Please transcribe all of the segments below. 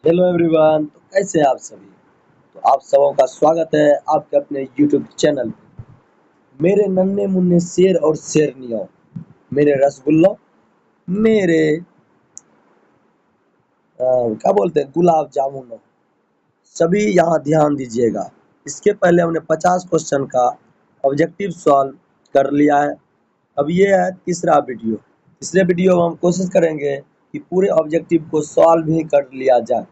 Hello everyone. तो कैसे हैं आप सभी। तो आप सबों का स्वागत है आपके अपने यूट्यूब चैनल पे। मेरे नन्हे मुन्ने शेर और शेरनियों, मेरे रसगुल्लों, मेरे क्या बोलते हैं गुलाब जामुनों, सभी यहाँ ध्यान दीजिएगा। इसके पहले हमने 50 क्वेश्चन का ऑब्जेक्टिव सॉल्व कर लिया है। अब ये है तीसरा वीडियो। तीसरे वीडियो में हम कोशिश करेंगे कि पूरे ऑब्जेक्टिव को सॉल्व ही कर लिया जाए।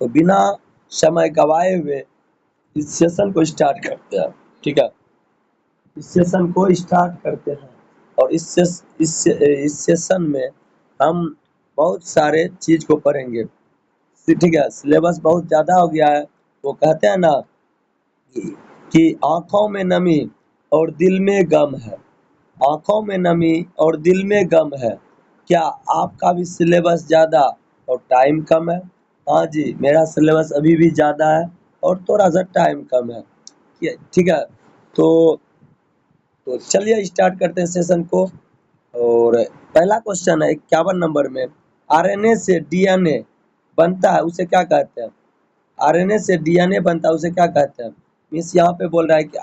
तो बिना समय गवाए हुए इस सेशन को स्टार्ट करते हैं। ठीक है, इस सेशन को स्टार्ट करते हैं। और इस सेशन में हम बहुत सारे चीज को पढ़ेंगे। ठीक है, सिलेबस बहुत ज़्यादा हो गया है। वो कहते हैं ना कि आँखों में नमी और दिल में गम है। आँखों में नमी और दिल में गम है। क्या आपका भी सिलेबस ज़्यादा और टाइम कम है? हाँ जी, मेरा सिलेबस अभी भी ज़्यादा है और थोड़ा-सा टाइम कम है। ठीक है, तो चलिए स्टार्ट करते हैं सेशन को। और पहला क्वेश्चन है 51 नंबर में, आरएनए से डीएनए बनता है उसे क्या कहते हैं? आरएनए से डीएनए बनता है उसे क्या कहते हैं? मीन्स यहाँ पे बोल रहा है कि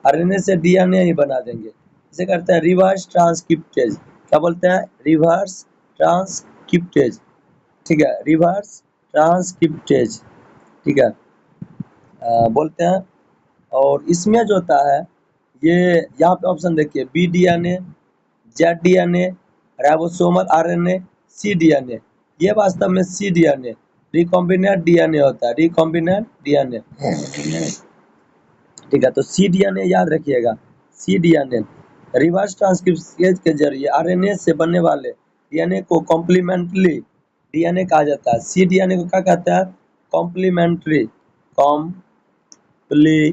आरएनए से डीएनए ही बना देंगे। इसे कहते हैं रिवर्स ट्रांसक्रिप्टेज। क्या बोलते हैं? Reverse transcriptase. ठीक है, रिवर्स ट्रांसक्रिप्टेज। ठीक है, बोलते हैं। और इसमें जो होता है, ये यहाँ पे ऑप्शन देखिए, B DNA, Z DNA, ribosomal RNA, C DNA. ये वास्तव में सी डीएनए रिकॉम्बिनेंट डीएनए होता है। Recombinant DNA. ठीक है, तो सी डीएनए याद रखिएगा। सी डीएनए रिवर्स ट्रांसक्रिप्शन के जरिए आरएनए से बनने वाले डीएनए को कॉम्प्लीमेंट्री डीएनए कहा जाता है। सी डीएनए को क्या कहता है? Complementary compli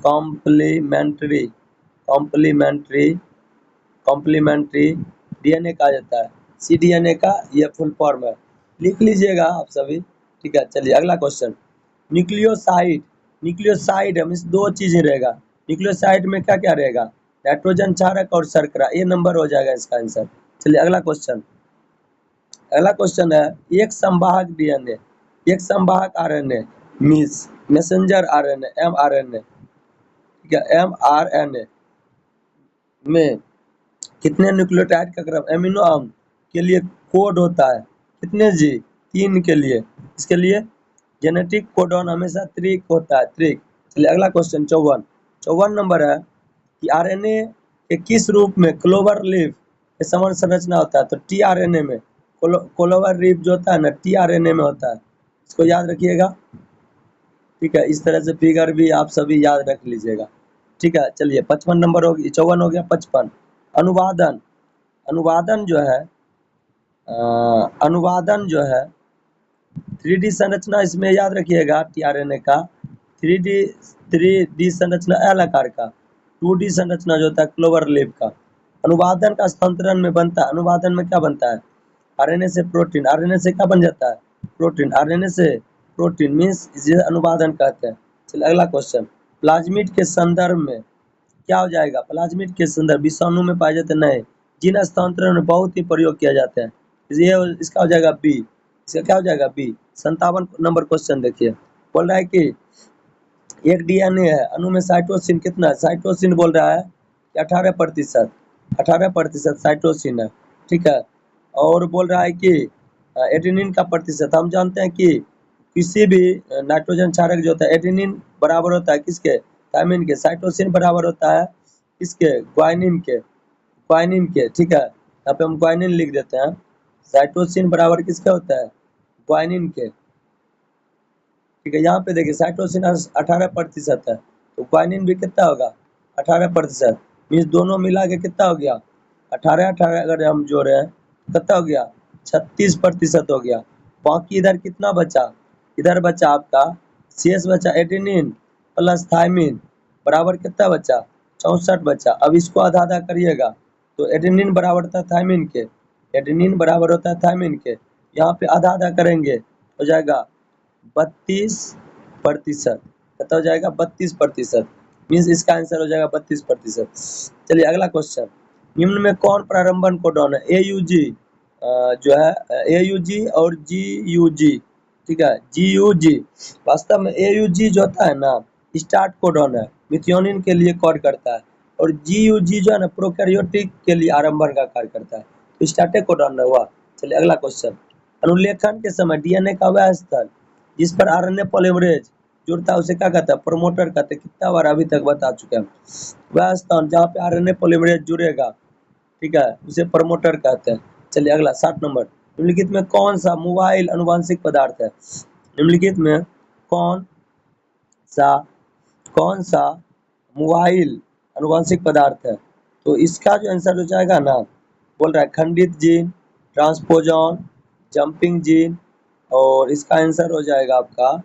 complementary complementary complementary DNA कहा जाता है। सी डीएनए का ये फुल फॉर्म है, लिख लीजिएगा आप सभी। ठीक है, चलिए अगला क्वेश्चन। न्यूक्लियोसाइड। न्यूक्लियोसाइड मीन्स दो चीजें रहेगा। न्यूक्लियोसाइड में क्या क्या रहेगा? नाइट्रोजन क्षारक और शर्करा। ये नंबर हो जाएगा इसका आंसर। चलिए अगला क्वेश्चन। अगला क्वेश्चन है, एक संवाहक डीएनए, एक संवाहक RNA means messenger RNA, mRNA. ठीक है, एमआरएनए में कितने न्यूक्लियोटाइड का क्रम एमिनो अम्ल के लिए कोड होता है? कितने जी? 3 के लिए। इसके लिए जेनेटिक कोडॉन हमेशा त्रिक होता है, त्रिक। चलिए अगला क्वेश्चन 54। 54 नंबर है कि आरएनए के किस रूप में क्लोवर लीफ के समान संरचना होता है? तो टीआरएनए में क्लोवर लीफ जो होता है ना, टीआरएनए में होता है। इसको याद रखिएगा। ठीक है, इस तरह से फिगर भी आप सभी याद रख लीजिएगा। ठीक है, चलिए 55 नंबर हो गया, 54 हो गया। 55 अनुवादन। अनुवादन जो है अनुवादन जो है 3D संरचना, इसमें याद रखिएगा टीआरएनए का 3D 3D संरचना एल आकार का, 2D संरचना जो होता है क्लोवर लीफ का। अनुवादन का स्थानांतरण में बनता है। अनुवादन में क्या बनता है? आरएनए से प्रोटीन। आरएनए से क्या बन जाता है? प्रोटीन। आरएनए से प्रोटीन मीन्स इसे अनुवादन कहते हैं। चलिए अगला क्वेश्चन। प्लाज्मिड के संदर्भ में क्या हो जाएगा? प्लाज्मिड के संदर्भ विषाणु में पाए जाते नहीं, जिन स्थानांतरण में बहुत ही प्रयोग किया जाते हैं। ये इसका हो जाएगा बी। इसका क्या हो जाएगा? बी। 57 नंबर क्वेश्चन देखिए, बोल रहा है कि एक डीएनए है, अणु में साइटोसिन कितना है? साइटोसिन बोल रहा है कि 18%। 18% साइटोसिन है। ठीक है, और बोल रहा है कि एडेनिन का प्रतिशत। हम जानते हैं कि किसी भी नाइट्रोजन क्षारक जो होता है, एडेनिन बराबर होता है किसके? थायमिन के। साइटोसिन बराबर होता है किसके? ग्वानिन के। ग्वानिन के। ठीक है, यहाँ पे हम ग्वानिन लिख देते हैं। साइटोसिन बराबर किसका होता है? ग्वानिन के। ठीक है, यहाँ पे देखिए साइटोसिन 18% है, तो ग्वानिन भी कितना होगा? 18%। मीन्स दोनों मिला के कितना हो गया? 18-18 अगर हम जोड़े हैं कितना हो गया? 36% हो गया। बाकी इधर कितना बचा? इधर बचा आपका शेष बचा एडेनिन प्लस थायमिन बराबर कितना बचा? 64 बचा। अब इसको आधा आधा करिएगा तो एडेनिन बराबर होता है थायमिन के। एडेनिन बराबर होता है थायमिन के। यहाँ पे आधा आधा करेंगे हो जाएगा 32%। कितना हो जाएगा? 32%। मीन्स इसका आंसर हो जाएगा 32%। चलिए अगला क्वेश्चन। निम्न में कौन प्रारंभन कोडॉन है? AUG, जो है AUG और GUG, ठीक है, GUG वास्तव में AUG जो होता है ना स्टार्ट कोडॉन है, मिथियोनिन के लिए कोड करता है, और GUG जो है ना प्रोकैरियोटिक के लिए आरंभन का कार्य करता है, तो स्टार्ट कोडॉन हुआ। चलिए अगला क्वेश्चन, अनुलेखन के समय डीएनए का वह स्थल जिस पर आरएनए पॉलीमरेज जुड़ता है उसे क्या कहता है, प्रमोटर कहते हैं। कितना बार अभी तक बता चुके हैं, वह स्थान जहाँ पे आरएनए पॉलीमरेज जुड़ेगा, ठीक है, उसे प्रमोटर कहते हैं। चलिए अगला 60 नंबर, निम्नलिखित में कौन सा मोबाइल अनुवांशिक पदार्थ है, निम्नलिखित में कौन सा कौन सा मोबाइल अनुवांशिक पदार्थ है, तो इसका जो आंसर हो जाएगा ना, बोल रहा है खंडित जीन, ट्रांसपोजॉन, जंपिंग जीन, और इसका आंसर हो जाएगा आपका,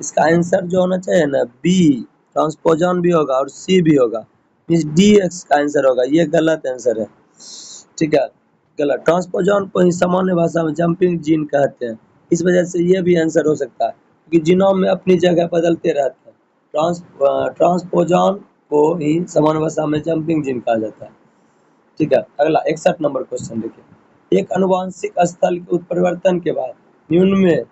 इसका आंसर जो होना चाहिए ना बी, ट्रांसपोजॉन भी होगा और सी भी होगा, मीन्स डी का आंसर होगा, ये गलत आंसर है, ठीक है, गलत। ट्रांसपोजॉन को ही सामान्य भाषा में जंपिंग जीन कहते हैं, इस वजह से ये भी आंसर हो सकता है क्योंकि जीनोम में अपनी जगह बदलते रहते हैं। ट्रांसपोजॉन को ही सामान्य भाषा में जंपिंग जीन कहा जाता है, ठीक है। अगला 61 नंबर क्वेश्चन देखिए, एक अनुवांशिक स्थल के उत्परिवर्तन के बाद निम्न में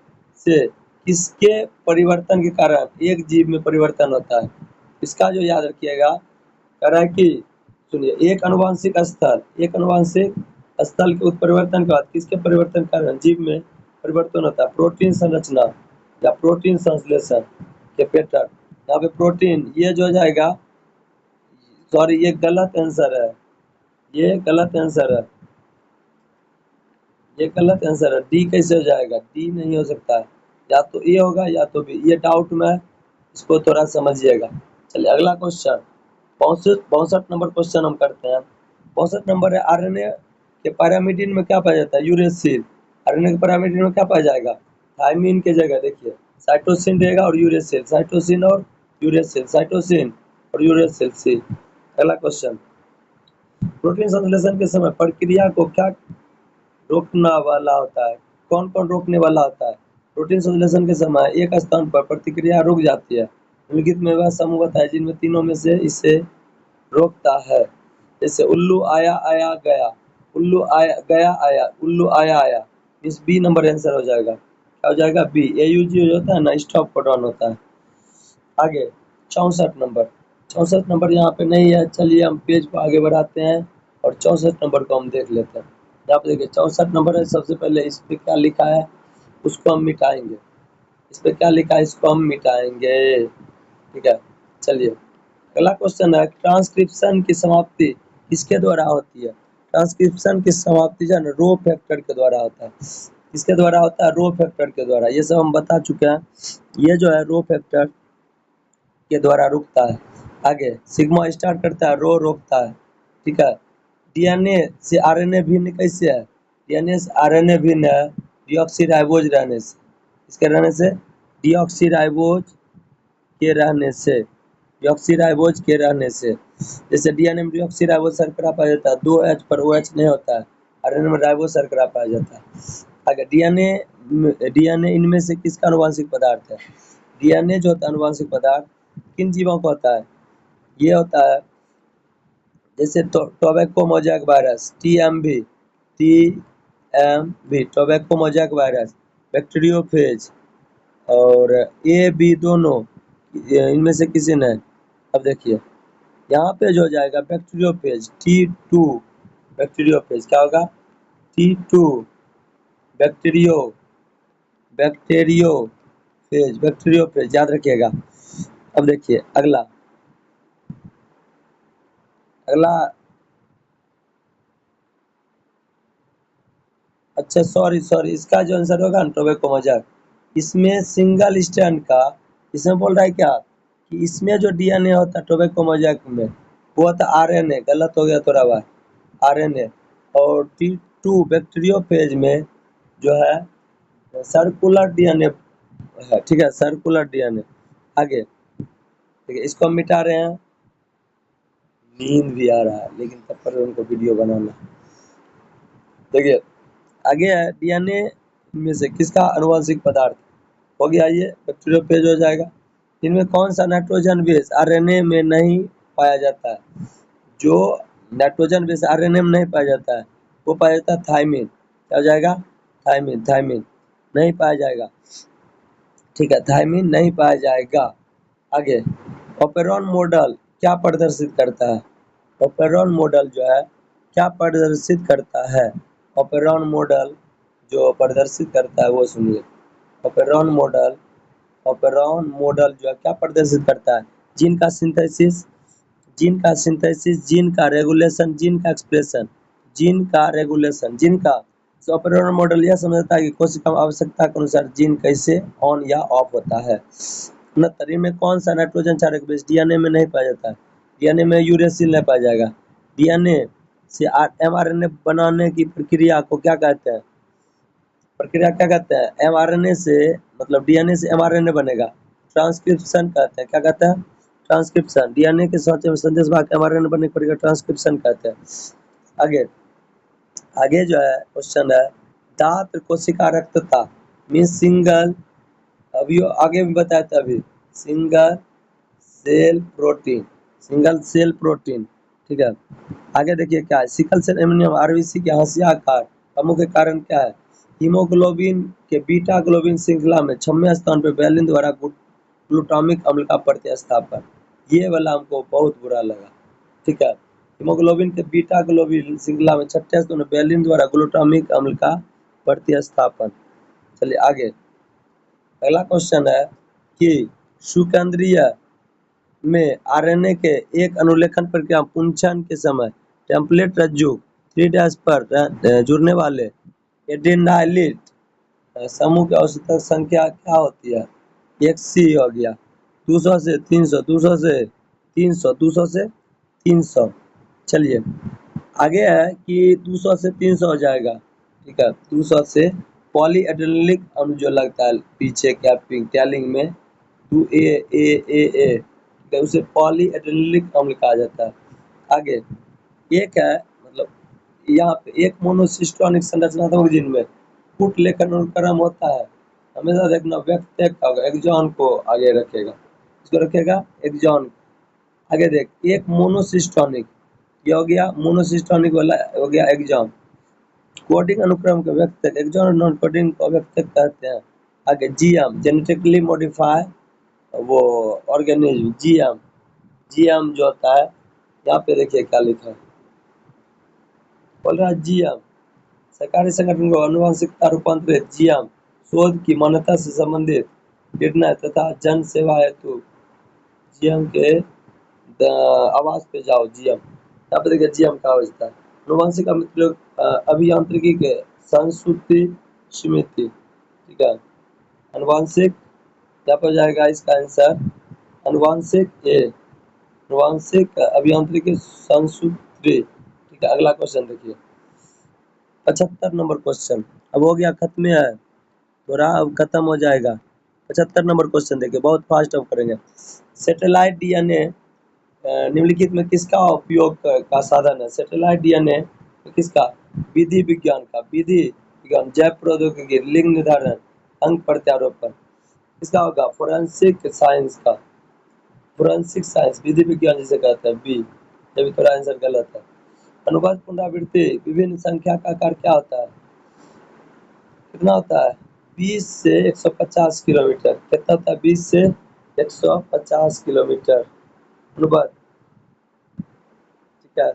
से किसके परिवर्तन के कारण एक जीव में परिवर्तन होता है, इसका जो याद रखिएगा, कह रहा है कि सुनिए, एक अनुवांशिक स्थल के उत्परिवर्तन के बाद किसके परिवर्तन के कारण जीव में परिवर्तन होता है, प्रोटीन संरचना या प्रोटीन संश्लेषण के पैटर्न। यहाँ पे प्रोटीन, ये जो हो जाएगा, सॉरी ये गलत आंसर है, ये गलत आंसर है, ये गलत आंसर है, डी कैसे हो जाएगा, डी नहीं हो सकता है, या तो ए होगा या तो बी, ये डाउट में है, इसको थोड़ा समझिएगा। चलिए अगला क्वेश्चन, 62 नंबर क्वेश्चन हम करते हैं। 62 नंबर है, आरएनए के पैरामीडिन में क्या पाया जाता है, यूरेसिल। आरएनए के पैरामीडिन में क्या पाया जाएगा, थाइमिन के जगह देखिए साइटोसिन रहेगा और यूरेसिल, साइटोसिन और यूरेसिल, साइटोसिन और यूरेसिल सी। अगला क्वेश्चन, प्रोटीन संश्लेषण के समय प्रक्रिया को क्या रोकने वाला होता है, कौन कौन रोकने वाला होता है, प्रोटीन संश्लेषण के समय एक स्थान पर प्रतिक्रिया रुक जाती है, निम्नलिखित में वह समूह बताए जिनमें तीनों में से इसे रोकता है। जैसे उल्लू आया आया गया, उल्लू आया गया आया, उल्लू आया आया, इस बी नंबर आंसर हो जाएगा, क्या हो जाएगा, बी। AUG जो होता है ना स्टॉप कोडॉन होता है। आगे 64 नंबर यहाँ पे नहीं है, चलिए हम पेज को आगे बढ़ाते हैं और 64 नंबर को हम देख लेते हैं। यहाँ पे देखिए 64 नंबर है, सबसे पहले इस पे क्या लिखा है उसको हम मिटाएंगे, इस पे क्या लिखा है इसको हम मिटाएंगे, ठीक है। चलिए अगला क्वेश्चन है, ट्रांसक्रिप्शन की समाप्ति किसके द्वारा होती है, ट्रांसक्रिप्शन की समाप्ति जो है ना रो फैक्टर के द्वारा होता है, किसके द्वारा होता है, रो फैक्टर के द्वारा, ये सब हम बता चुके हैं, ये जो है रो फैक्टर के द्वारा रुकता है। आगे सिग्मा स्टार्ट करता है, रो रोकता है, ठीक है। डीएनए से आरएनए भिन्न कैसे है, डीएनए से आरएनए भिन्न है डीऑक्सीराइबोज रहने से, इसके रहने से, डीऑक्सीराइबोज के रहने से, डीऑक्सीराइबोज के रहने से। जैसे डीएनए में डीऑक्सीराइबोज शर्करा पाया जाता है, 2H पर OH नहीं होता है, आरएनए में राइबोज शर्करा पाया जाता है। आगे डीएनए इनमें से किसका अनुवांशिक पदार्थ है, डीएनए जो होता है अनुवांशिक पदार्थ किन जीवों का होता है, ये होता है जैसे tobacco mosaic virus, TMV tobacco mosaic virus, bacteriophage और ए बी दोनों, इनमें से किसी ने, अब देखिए यहाँ पे जो हो जाएगा बैक्टीरियोफेज, T2 बैक्टीरियोफेज, क्या होगा, T2 बैक्टीरियोफेज याद रखिएगा। अब देखिए अगला अच्छा सॉरी इसका जो आंसर होगा ना टोबैको मोजैक, इसमें सिंगल स्ट्रैंड का, इसमें बोल रहा है क्या कि इसमें जो डीएनए होता है टोबैको मोजैक में वो होता है आरएनए, गलत हो गया थोड़ा बार, आरएनए, और T2 बैक्टीरियोफेज में जो है सर्कुलर डीएनए है, ठीक है, सर्कुलर डीएनए। आगे ठीक है, इसको हम मिटा रहे हैं, नींद भी आ रहा है लेकिन तब पर उनको वीडियो बनाना। देखिए आगे है, डीएनए में से किसका अनुवांशिक पदार्थ हो गया, ये बैक्टीरियोफेज हो जाएगा। इनमें कौन सा नाइट्रोजन बेस आरएनए में नहीं पाया जाता है, जो नाइट्रोजन बेस आरएनए में नहीं पाया जाता है वो पाया जाता है थाइमिन, क्या हो जाएगा? थायमिन। थायमिन नहीं पाया जाएगा, ठीक है, थायमिन नहीं पाया जाएगा। आगे, ओपेरॉन मॉडल क्या प्रदर्शित करता है? ओपेरॉन मॉडल जो है क्या प्रदर्शित करता है? ओपेरॉन मॉडल जो प्रदर्शित करता है वो सुनिए। ओपेरॉन मॉडल, ओपेरॉन मॉडल जो है क्या प्रदर्शित करता है? जीन का सिंथेसिस, जीन का सिंथेसिस, जीन का रेगुलेशन, जीन का एक्सप्रेशन, जीन का रेगुलेशन, जीन का। तो ओपेरॉन मॉडल यह समझता है कि कोशिका आवश्यकता के अनुसार जीन कैसे ऑन या ऑफ होता है। 69 में कौन सा नाइट्रोजन क्षारक बेस डीएनए में नहीं पाया जाता है? डीएनए में यूरेसिल नहीं पाया जाएगा। डीएनए से एमआरएनए बनाने की प्रक्रिया को क्या कहते हैं? प्रक्रिया क्या कहते हैं? एमआरएनए से, मतलब डीएनए से एमआरएनए बनेगा, ट्रांसक्रिप्शन कहते हैं। क्या कहते हैं? ट्रांसक्रिप्शन। डीएनए के साथ में संदेश भाग एमआरएनए बनने की प्रक्रिया ट्रांसक्रिप्शन कहते हैं। आगे, आगे जो है क्वेश्चन है, दांत कोशिका रक्तता मीन सिंगल, अभी आगे भी बताया था अभी, single cell protein, single cell protein, ठीक है। आगे देखिए क्या है, सिकल सेल एनीमिया आरबीसी के हंसिया आकार का मुख्य कारण क्या है? हीमोग्लोबिन के बीटा ग्लोबिन श्रृंखला में 6वें स्थान पर वैलिन द्वारा ग्लूटामिक अम्ल का प्रतिस्थापन। ये वाला हमको बहुत बुरा लगा, ठीक है। हीमोग्लोबिन के बीटा ग्लोबिन श्रृंखला में 6ठे स्थान पर वैलिन द्वारा ग्लूटामिक अम्ल का प्रतिस्थापन। चलिए आगे, अगला क्वेश्चन है कि शुकेंद्रीय में आरएनए के एक अनुलेखन प्रक्रिया पुंछन के समय टेम्पलेट रज्जु 3' पर जुड़ने वाले एडेनाइलिन समूह की औसत संख्या क्या होती है? एक सी हो गया, 200 से 300, 200 से 300, 200 से 300। चलिए आगे है कि 200 से 300 हो जाएगा, ठीक है। 200 से पॉलीएडेनिलिक अम्ल जो लगता है पीछे कैपिंग टैलिंग में 2A तो उसे पॉलीएडेनिलिक अम्ल कहा जाता है। आगे एक है, मतलब यहाँ पे एक मोनोसिस्टोनिक संरचनात्मक जीन में फुट लेकर अनुक्रम होता है। हमेशा देखना व्यक्ति का होगा, एक्सॉन को आगे रखेगा, इसको रखेगा एक्सॉन। आगे देख, एक मोनोसिस्टोनिक, ये हो गया मोनोसिस्टोनिक वाला हो गया एक्सॉन। कोडिंग अनुक्रम के व्यक्त एक्सॉन और नॉन कोडिंग को व्यक्त कहते हैं। आगे जीएम, जेनेटिकली मॉडिफाई वो ऑर्गेनिज्म, जीएम, जीएम जो होता है, यहाँ पे देखिए क्या लिखा है, बोल रहा है जीएम सरकारी संगठन को आनुवंशिकता रूपांतरित जीएम शोध की मान्यता से संबंधित निर्णय तथा जन सेवा हेतु जीएम के आवास पे जाओ। जीएम, यहाँ पे देखिए जीएम का होता है आनुवंशिक अभियांत्रिकी के संस्कृति समिति, ठीक है। आनुवंशिक, यहाँ पर जाएगा इसका आंसर आनुवंशिक ए, आनुवंशिक अभियांत्रिकी संस्कृति, ठीक है। अगला क्वेश्चन देखिए 75 नंबर क्वेश्चन, अब हो गया खत्म है, थोड़ा अब खत्म हो जाएगा। 75 नंबर क्वेश्चन देखिए, बहुत फास्ट अब करेंगे। सैटेलाइट डीएनए निम्नलिखित में किसका उपयोग का साधन है? सैटेलाइट डीएनए किसका? विधि विज्ञान का, विधि विज्ञान, जैव प्रौद्योगिकी, लिंग निर्धारण, अंग प्रत्यारोपण, किसका होगा? फोरेंसिक साइंस का, फोरेंसिक साइंस, विधि विज्ञान जिसे कहते हैं बी, ये भी थोड़ा आंसर गलत है। अनुपात पुनरावृत्ति विभिन्न संख्या का आकार क्या होता है? कितना होता है? 20 से 150 किलोमीटर। कितना होता है? 20 से 150 किलोमीटर अनुपात, ठीक है।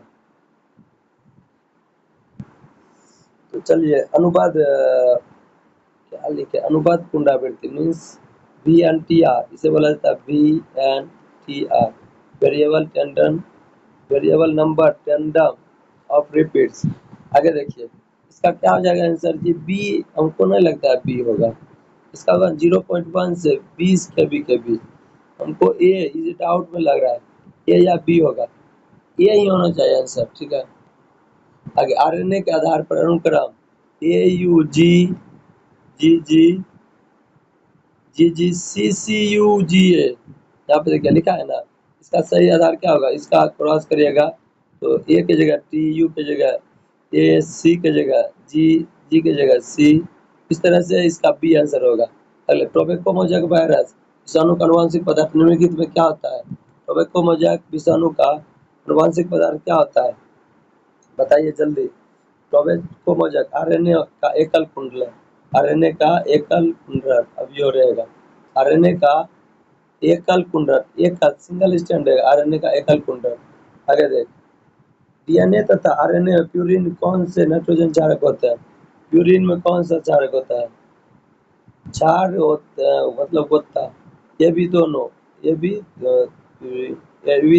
तो चलिए अनुपात क्या लिखे, अनुपात पुनरावृत्ति मीन्स VNTR, इसे बोला जाता है VNTR, variable tendon, variable number tandem of repeats. आगे देखिए इसका क्या हो जाएगा आंसर जी? बी, हमको नहीं लगता है बी होगा, इसका होगा 0.1 से 20 kb के बीच। हमको ए इज डाउट में लग रहा है, ए या बी होगा, ए ही होना चाहिए आंसर, ठीक है। आगे आरएनए के आधार पर अनुक्रम AUG GG GGCCUGA, यहाँ पे देखिए लिखा है ना, इसका सही आधार क्या होगा? इसका क्रॉस करिएगा तो ए की जगह टी, यू की जगह ए, सी की जगह जी, जी की जगह सी, इस तरह से इसका बी आंसर होगा। अगले टोबैको मोजैक वायरस विषाणु का आनुवंशिक पदार्थ निम्नलिखित में क्या होता है? टोबैको मोजैक विषाणु का आनुवंशिक पदार्थ क्या होता है? बताइए जल्दी। प्रोबेस्कोमोजक आरएनए का एकल कुंडल, आरएनए का एकल कुंडल अवयव रहेगा, आरएनए का एकल कुंडल, एकल सिंगल स्ट्रैंड रहेगा, आरएनए का एकल कुंडल। आगे देख, डीएनए तथा आरएनए में प्यूरिन कौन से नाइट्रोजन चालक होता है? प्यूरिन में कौन सा चालक होता है? चार होता है, मतलब होता है। ये भी दोनों, ये भी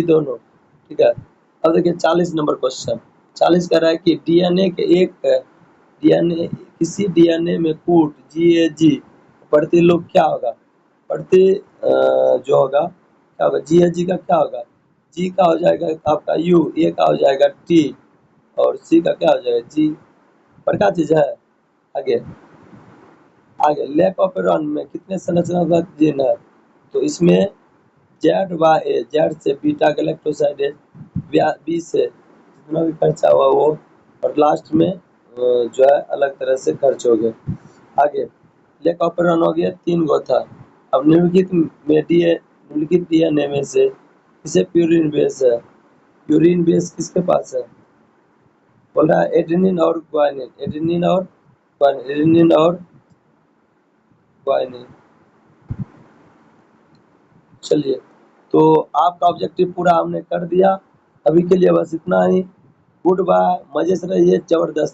दोनों, ठीक है। अब देखिए 40 नंबर क्वेश्चन, 40 कह रहा है कि डीएनए के एक डीएनए किसी डीएनए में कूट जीएजी प्रतिलोप क्या होगा? प्रति जो होगा क्या होगा? जीएजी का क्या होगा? जी का हो जाएगा आपका यू, ए का हो जाएगा टी, और सी का क्या हो जाएगा जी। पर क्या चीज है? आगे आगे लैक ऑफ रन में कितने संरचनात्मक जीन है? तो इसमें जेड व ए, जेड से बीटा गैलेक्टोसाइडेज, बी से जितना भी खर्चा हुआ वो, और लास्ट में जो है अलग तरह से खर्च हो गए। आगे लेक ऑपरन हो गया, 3 गो था। अब निम्नलिखित डीएनए में से किसे प्यूरिन बेस है? प्यूरिन बेस किसके पास है? बोल रहा है एडेनिन और ग्वानिन, एडेनिन और ग्वानिन, एडेनिन और ग्वानिन। चलिए, तो आपका ऑब्जेक्टिव पूरा हमने कर दिया। अभी के लिए बस इतना ही। गुड बाय, मजे से रहिए, जबरदस्त।